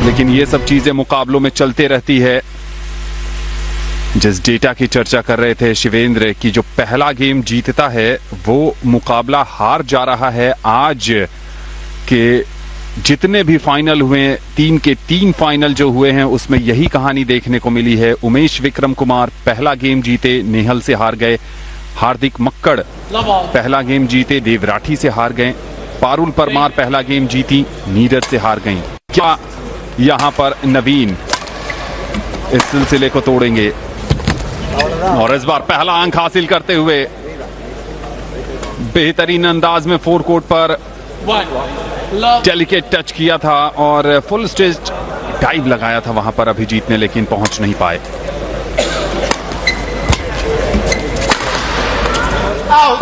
लेकिन ये सब चीजें मुकाबलों में चलते रहती है। जिस डेटा की चर्चा कर रहे थे शिवेंद्र की, जो पहला गेम जीतता है वो मुकाबला हार जा रहा है। आज के जितने भी फाइनल हुए, 3 के 3 फाइनल जो हुए हैं, उसमें यही कहानी देखने को मिली है। उमेश विक्रम कुमार पहला गेम जीते, नेहल से हार गए। हार्दिक मक्कड़ पहला गेम जीते, देव राठी से हार गए। पारुल परमार पहला गेम जीती, नीरज से हार गई। क्या यहां पर नवीन इस सिलसिले को तोड़ेंगे और इस बार पहला अंक हासिल करते हुए बेहतरीन अंदाज में 4 कोर्ट पर डेलिकेट टच किया था और फुल स्टेज डाइव लगाया था वहां पर अभिजीत ने, लेकिन पहुंच नहीं पाए।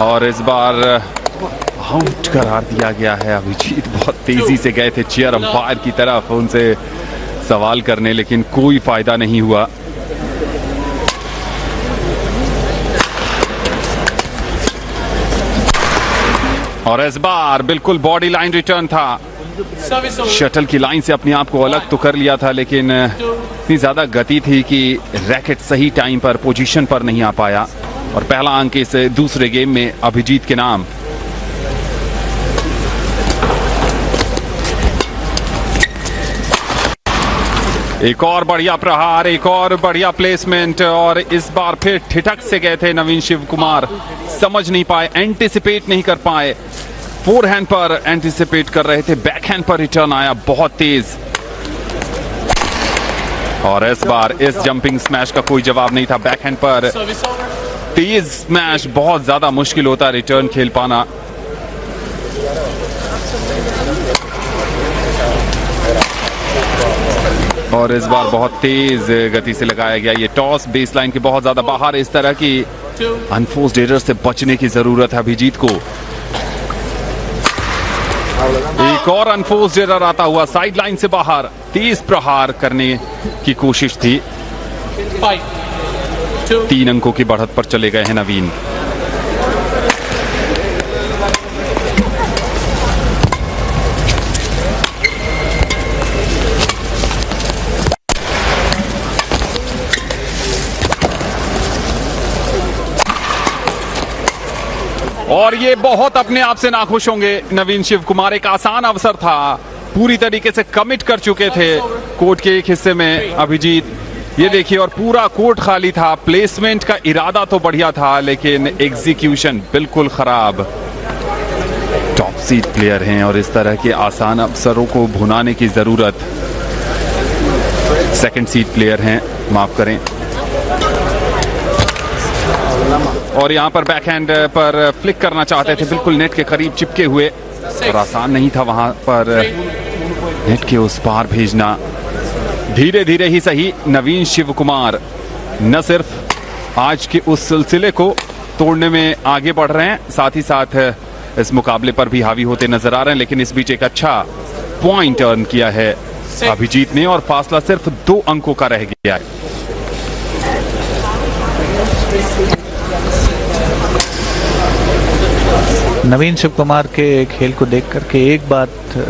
और इस बार आउट करार दिया गया है। अभिजीत बहुत तेजी से गए थे चेयर अंपायर की तरफ उनसे सवाल करने, लेकिन कोई फायदा नहीं हुआ। और इस बार बिल्कुल बॉडी लाइन रिटर्न था। शटल की लाइन से अपने आप को अलग तो कर लिया था, लेकिन इतनी ज्यादा गति थी कि रैकेट सही टाइम पर, पोजीशन पर नहीं आ पाया। और पहला अंक इस दूसरे गेम में अभिजीत के नाम। एक और बढ़िया प्रहार, एक और बढ़िया प्लेसमेंट, और इस बार फिर ठिठक से गए थे नवीन शिव कुमार। समझ नहीं पाए, एंटिसिपेट नहीं कर पाए। फोरहैंड पर एंटिसिपेट कर रहे थे, बैकहैंड पर रिटर्न आया बहुत तेज। और इस बार इस जंपिंग स्मैश का कोई जवाब नहीं था। बैकहैंड पर तेज स्मैश, बहुत ज्यादा मुश्किल होता है रिटर्न खेल पाना। और इस बार बहुत तेज गति से लगाया गया ये टॉस, बेसलाइन के बहुत ज्यादा बाहर। इस तरह की अनफोर्स्ड एरर से बचने की जरूरत है अभिजीत को। एक और अनफोर्स्ड एरर आता हुआ साइड लाइन से बाहर, तेज प्रहार करने की कोशिश थी। 3 अंकों की बढ़त पर चले गए हैं नवीन। और ये बहुत अपने आप से नाखुश होंगे नवीन शिव कुमार। एक आसान अवसर था, पूरी तरीके से कमिट कर चुके थे कोर्ट के एक हिस्से में अभिजीत। ये देखिए, और पूरा कोर्ट खाली था। प्लेसमेंट का इरादा तो बढ़िया था, लेकिन एग्जीक्यूशन बिल्कुल खराब। टॉप सीड प्लेयर हैं और इस तरह के आसान अवसरों को भुनाने की जरूरत। सेकंड सीड प्लेयर हैं, माफ करें। और यहां पर बैकहैंड पर फ्लिक करना चाहते थे, बिल्कुल नेट के करीब चिपके हुए, और आसान नहीं था वहां पर नेट के उस पार भेजना। धीरे धीरे ही सही नवीन शिव कुमार न सिर्फ आज के उस सिलसिले को तोड़ने में आगे बढ़ रहे हैं, साथ ही साथ इस मुकाबले पर भी हावी होते नजर आ रहे हैं। लेकिन इस बीच एक अच्छा पॉइंट अर्न किया है अभिजीत ने, और फासला सिर्फ 2 अंकों का रह गया है। नवीन शिव कुमार के खेल को देख करके एक बात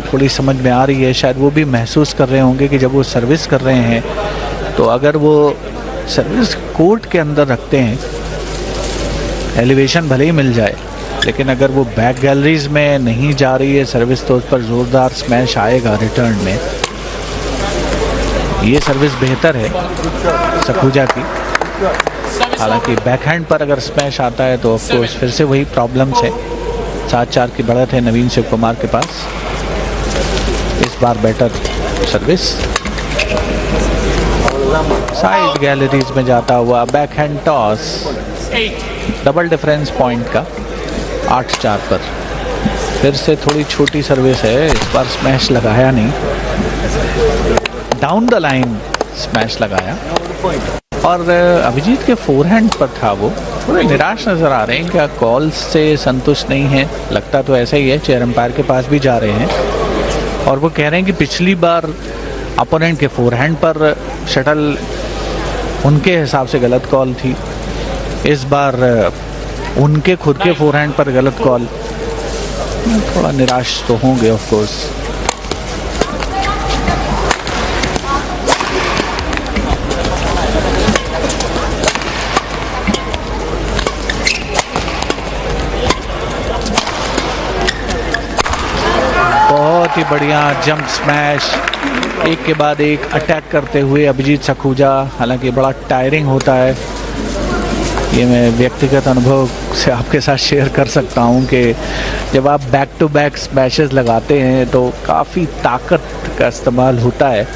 थोड़ी समझ में आ रही है, शायद वो भी महसूस कर रहे होंगे कि जब वो सर्विस कर रहे हैं, तो अगर वो सर्विस कोर्ट के अंदर रखते हैं, एलिवेशन भले ही मिल जाए, लेकिन अगर वो बैक गैलरीज में नहीं जा रही है सर्विस, तो उस पर जोरदार स्मैश आएगा रिटर्न में। ये सर्विस बेहतर है सखूजा की, हालांकि बैकहैंड पर अगर स्मैश आता है तो ऑफकोर्स फिर से वही प्रॉब्लम्स है। 7-4 की बढ़त है नवीन शिव कुमार के पास। इस बार बेटर सर्विस, साइड गैलरीज में जाता हुआ backhand toss, double difference point का 8-4 पर। फिर से थोड़ी छोटी सर्विस है, इस बार स्मैश लगाया नहीं, डाउन द लाइन स्मैश लगाया। और अभिजीत के फोरहैंड पर था, वो थोड़े निराश नजर आ रहे हैं, क्या कॉल से संतुष्ट नहीं है, लगता तो ऐसा ही है। चेयर अंपायर के पास भी जा रहे हैं और वो कह रहे हैं कि पिछली बार अपोनेंट के फोरहैंड पर शटल उनके हिसाब से गलत कॉल थी, इस बार उनके खुद के फोरहैंड पर गलत कॉल, थोड़ा निराश तो होंगे ऑफ कोर्स। बहुत ही बढ़िया जंप स्मैश, एक के बाद एक अटैक करते हुए अभिजीत सखूजा। हालांकि बड़ा टायरिंग होता है, ये मैं व्यक्तिगत अनुभव से आपके साथ शेयर कर सकता हूं कि जब आप बैक टू बैक स्मैशेस लगाते हैं तो काफ़ी ताकत का इस्तेमाल होता है।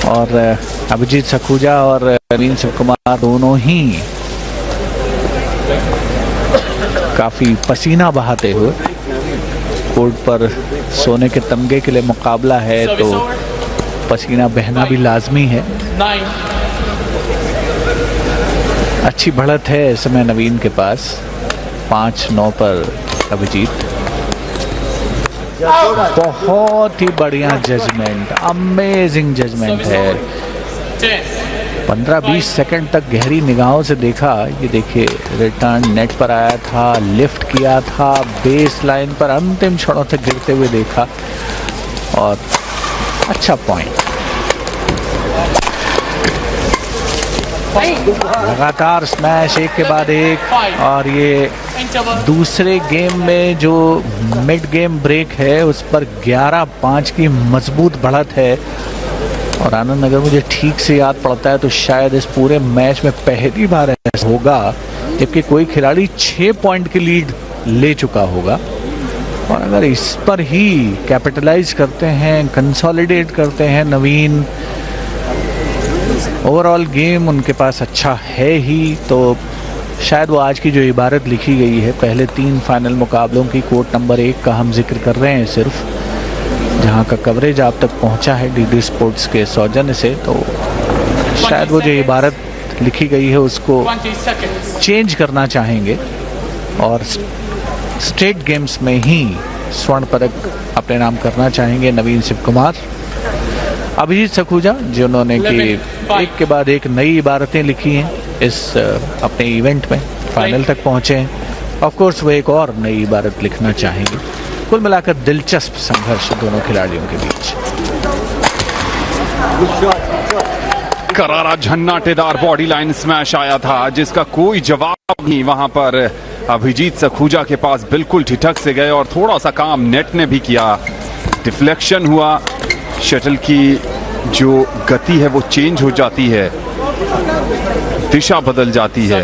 और अभिजीत सखूजा और नवीन शिवकुमार दोनों ही काफ़ी पसीना बहाते हुए कोर्ट पर सोने के तमगे के लिए मुकाबला है, तो पसीना बहना भी लाजमी है। अच्छी बढ़त है इस समय नवीन के पास, 5-9 पर अभिजीत। बहुत ही बढ़िया जजमेंट, अमेजिंग जजमेंट है। 15-20 सेकंड तक गहरी निगाहों से देखा, ये देखिए रिटर्न नेट पर आया था, लिफ्ट किया था, बेस लाइन पर अंतिम क्षणों तक गिरते हुए देखा और अच्छा पॉइंट। लगातार स्मैश एक के बाद एक, और ये दूसरे गेम में जो मिड गेम ब्रेक है उस पर 11-5 की मजबूत बढ़त है। और आनंद, अगर मुझे ठीक से याद पड़ता है तो शायद इस पूरे मैच में पहली बार ऐसा होगा जबकि कोई खिलाड़ी 6 पॉइंट की लीड ले चुका होगा। और अगर इस पर ही कैपिटलाइज करते हैं, कंसोलिडेट करते हैं नवीन, ओवरऑल गेम उनके पास अच्छा है ही, तो शायद वो आज की जो इबारत लिखी गई है, पहले 3 फाइनल मुकाबलों की कोर्ट नंबर 1 का हम जिक्र कर रहे हैं सिर्फ, जहां का कवरेज आप तक पहुंचा है डीडी स्पोर्ट्स के सौजन्य से, तो शायद वो जो इबारत लिखी गई है उसको चेंज करना चाहेंगे और स्टेट गेम्स में ही स्वर्ण पदक अपने नाम करना चाहेंगे नवीन शिवकुमार। अभिजीत सखूजा जिन्होंने कि एक के बाद एक नई इबारतें लिखी हैं इस अपने इवेंट में, फाइनल तक पहुंचे हैं, ऑफ कोर्स वो एक और नई इबारत लिखना चाहेंगे। कुल मिलाकर दिलचस्प संघर्ष दोनों खिलाड़ियों के बीच। करारा झन्नाटेदार बॉडी लाइन स्मैश आया था जिसका कोई जवाब नहीं। वहां पर अभिजीत सखूजा के पास बिल्कुल ठिठक से गए और थोड़ा सा काम नेट ने भी किया। डिफ्लेक्शन हुआ, शटल की जो गति है वो चेंज हो जाती है, दिशा बदल जाती है।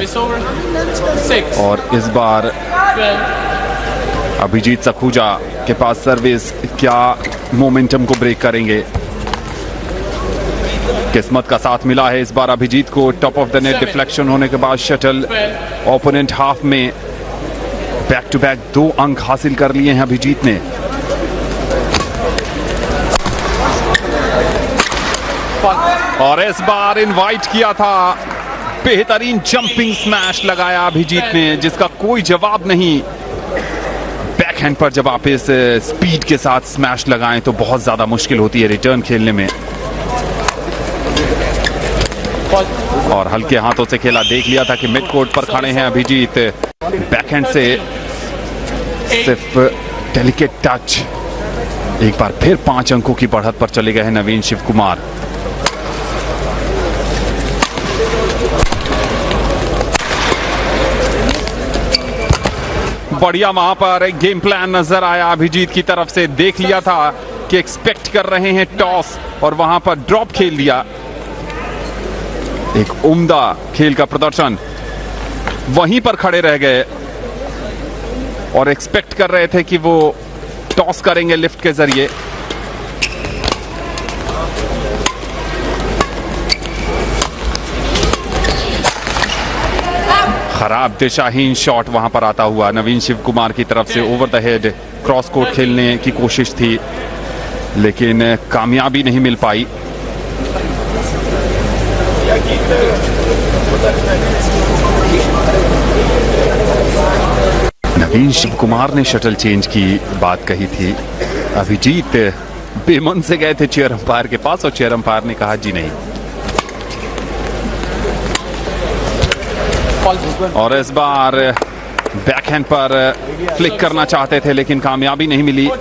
और इस बार अभिजीत सखूजा के पास सर्विस क्या मोमेंटम को ब्रेक करेंगे। किस्मत का साथ मिला है इस बार अभिजीत को। Top of the net deflection होने के बाद शटल ओपोनेंट हाफ में बैक टू बैक 2 अंक हासिल कर लिए हैं अभिजीत ने। और इस बार इनवाइट किया था, बेहतरीन जंपिंग स्मैश लगाया अभिजीत ने जिसका कोई जवाब नहीं। बैकहैंड पर जब आप इस स्पीड के साथ स्मैश लगाएं तो बहुत ज्यादा मुश्किल होती है रिटर्न खेलने में। और हल्के हाथों से खेला, देख लिया था कि मिड कोर्ट पर खड़े हैं अभिजीत। बैकहैंड से सिर्फ डेलिकेट टच। एक बार फिर 5 अंकों की बढ़त पर चले गए हैं नवीन शिवकुमार। बढ़िया वहां पर गेम प्लान नजर आया अभिजीत की तरफ से। देख लिया था कि एक्सपेक्ट कर रहे हैं टॉस और वहां पर ड्रॉप खेल दिया। एक उम्दा खेल का प्रदर्शन, वहीं पर खड़े रह गए और एक्सपेक्ट कर रहे थे कि वो टॉस करेंगे लिफ्ट के जरिए। खराब दिशाहीन शॉट वहां पर आता हुआ नवीन शिवकुमार की तरफ से। Over the head cross court खेलने की कोशिश थी लेकिन कामयाबी नहीं मिल पाई। नवीन शिवकुमार ने शटल चेंज की बात कही थी। अभिजीत बेमन से गए थे चेयर अंपायर के पास और चेयर अंपायर ने कहा जी नहीं। और इस बार बैकहैंड पर फ्लिक करना चाहते थे लेकिन कामयाबी नहीं मिली। और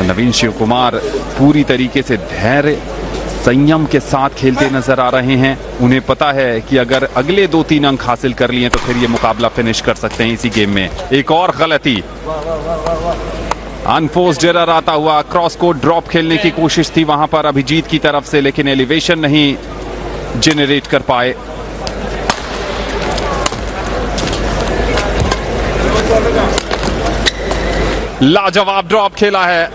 नवीन शिव कुमार पूरी तरीके से धैर्य संयम के साथ खेलते नजर आ रहे हैं। उन्हें पता है कि अगर अगले 2-3 अंक हासिल कर लिए तो फिर ये मुकाबला फिनिश कर सकते हैं इसी गेम में। एक और गलती, अनफोर्स्ड एरर आता हुआ, क्रॉस को ड्रॉप खेलने की कोशिश थी वहां पर अभिजीत की तरफ से, लेकिन एलिवेशन नहीं जनरेट कर पाए। लाजवाब ड्रॉप खेला है,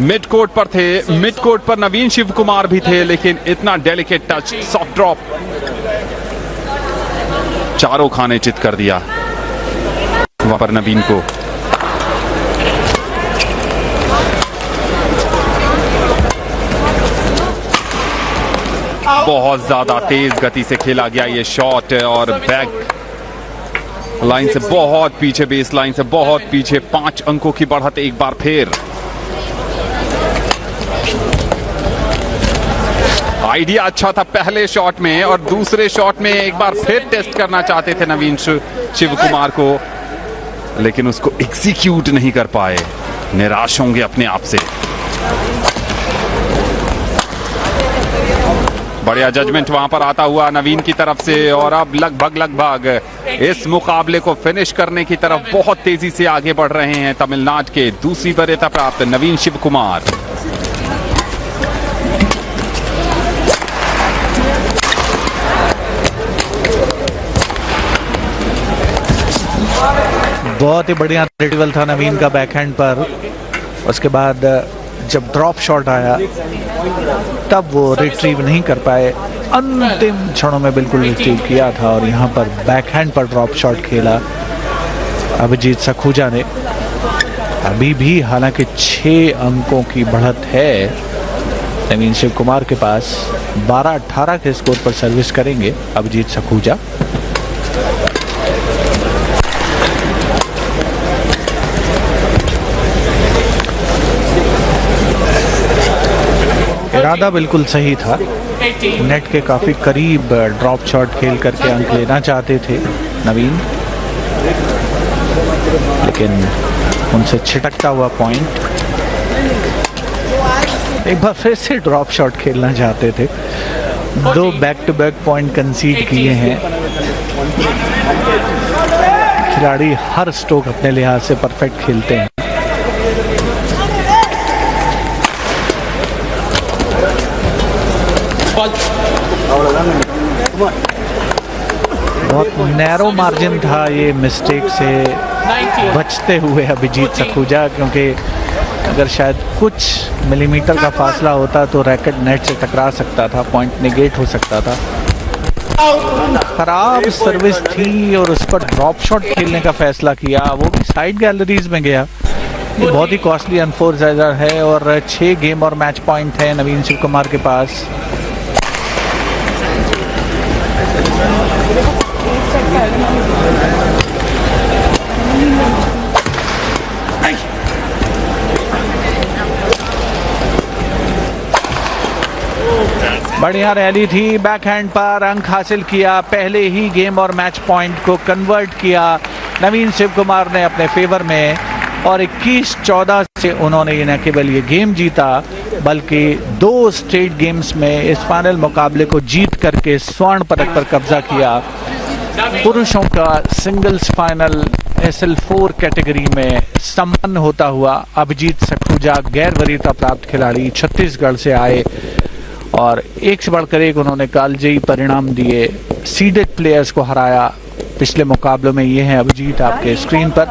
मिड कोर्ट पर थे, मिड कोर्ट पर नवीन शिव कुमार भी थे, लेकिन इतना डेलिकेट टच, सॉफ्ट ड्रॉप, चारों खाने चित कर दिया वहां पर नवीन को। बहुत ज्यादा तेज गति से खेला गया ये शॉट और बैक लाइन से बहुत पीछे, बेस लाइन से बहुत पीछे, 5 अंकों की बढ़त एक बार फिर। आइडिया अच्छा था पहले शॉट में और दूसरे शॉट में एक बार फिर टेस्ट करना चाहते थे नवीन शिव कुमार को, लेकिन उसको एग्जीक्यूट नहीं कर पाए। निराश होंगे अपने आप से। बढ़िया जजमेंट वहां पर आता हुआ नवीन की तरफ से और अब लगभग इस मुकाबले को फिनिश करने की तरफ बहुत तेजी से आगे बढ़ रहे हैं तमिलनाडु के दूसरी वरीयता प्राप्त नवीन शिव कुमार। बहुत ही बढ़िया रिट्रीवल था नवीन का बैकहैंड पर। उसके बाद जब ड्रॉप शॉट आया तब वो रिट्रीव नहीं कर पाए, अंतिम क्षणों में बिल्कुल रिट्रीव किया था और यहाँ पर बैकहैंड पर ड्रॉप शॉट खेला अभिजीत सखूजा ने। अभी भी हालांकि 6 अंकों की बढ़त है नवीन शिव कुमार के पास। 12-18 के स्कोर पर सर्विस करेंगे अभिजीत सखूजा। इरादा बिल्कुल सही था, नेट के काफी करीब ड्रॉप शॉट खेल करके अंक लेना चाहते थे नवीन, लेकिन उनसे छिटकता हुआ पॉइंट। एक बार फिर से ड्रॉप शॉट खेलना चाहते थे। 2 back to back point concede किए हैं। खिलाड़ी हर स्ट्रोक अपने लिहाज से परफेक्ट खेलते हैं। बहुत नैरो मार्जिन था ये मिस्टेक से बचते हुए अभिजीत सखूजा, क्योंकि अगर शायद कुछ मिलीमीटर का फासला होता तो रैकेट नेट से टकरा सकता था, पॉइंट नेगेट हो सकता था। खराब सर्विस थी और उस पर ड्रॉप शॉट खेलने का फैसला किया, वो भी साइड गैलरीज में गया। ये बहुत ही कॉस्टली अनफोर्स्ड एरर है और 6 गेम और मैच पॉइंट है नवीन शिव कुमार के पास। बढ़िया रैली थी, बैकहैंड पर अंक हासिल किया, पहले ही गेम और मैच पॉइंट को कन्वर्ट किया नवीन शिव कुमार ने अपने फेवर में और 21-14 से उन्होंने न केवल ये गेम जीता बल्कि 2 स्टेट गेम्स में इस फाइनल मुकाबले को जीत करके स्वर्ण पदक पर कब्जा किया। पुरुषों का सिंगल्स फाइनल SL4 कैटेगरी में संपन्न होता हुआ अभिजीत सखूजा गैर वरीयता प्राप्त खिलाड़ी छत्तीसगढ़ से आए और एक से बढ़कर एक उन्होंने कालजयी परिणाम दिए, सीडेड प्लेयर्स को हराया। पिछले मुकाबलों में ये हैं अभिजीत आपके स्क्रीन पर।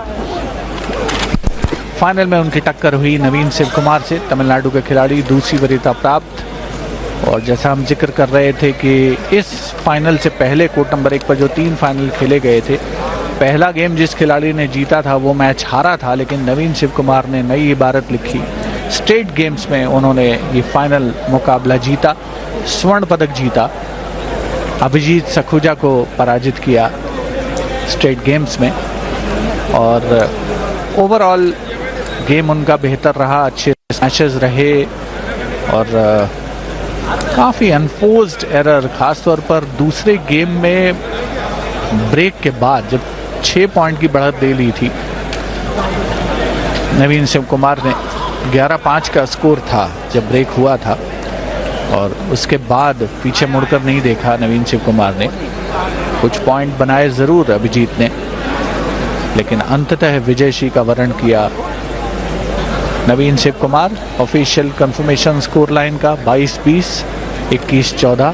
फाइनल में उनकी टक्कर हुई नवीन शिव कुमार से, तमिलनाडु के खिलाड़ी दूसरी वरीयता प्राप्त। और जैसा हम जिक्र कर रहे थे कि इस फाइनल से पहले कोर्ट नंबर 1 पर जो 3 फाइनल खेले गए थे, पहला गेम जिस खिलाड़ी ने जीता था वो मैच हारा था, लेकिन नवीन शिव कुमार ने नई इबारत लिखी। स्टेट गेम्स में उन्होंने ये फाइनल मुकाबला जीता, स्वर्ण पदक जीता, अभिजीत सखूजा को पराजित किया स्टेट गेम्स में। और ओवरऑल गेम उनका बेहतर रहा, अच्छे स्मैशेस रहे और काफ़ी अनफोर्स्ड एरर, खासतौर पर दूसरे गेम में ब्रेक के बाद जब 6 पॉइंट की बढ़त दे ली थी नवीन शिव कुमार ने। 11-5 का स्कोर था जब ब्रेक हुआ था और उसके बाद पीछे मुड़कर नहीं देखा नवीन शिव कुमार ने। कुछ पॉइंट बनाए ज़रूर अभिजीत ने, लेकिन अंततः विजयश्री का वर्ण किया Naveen Shiv Kumar. Official confirmation score line का 22-20, 21-14।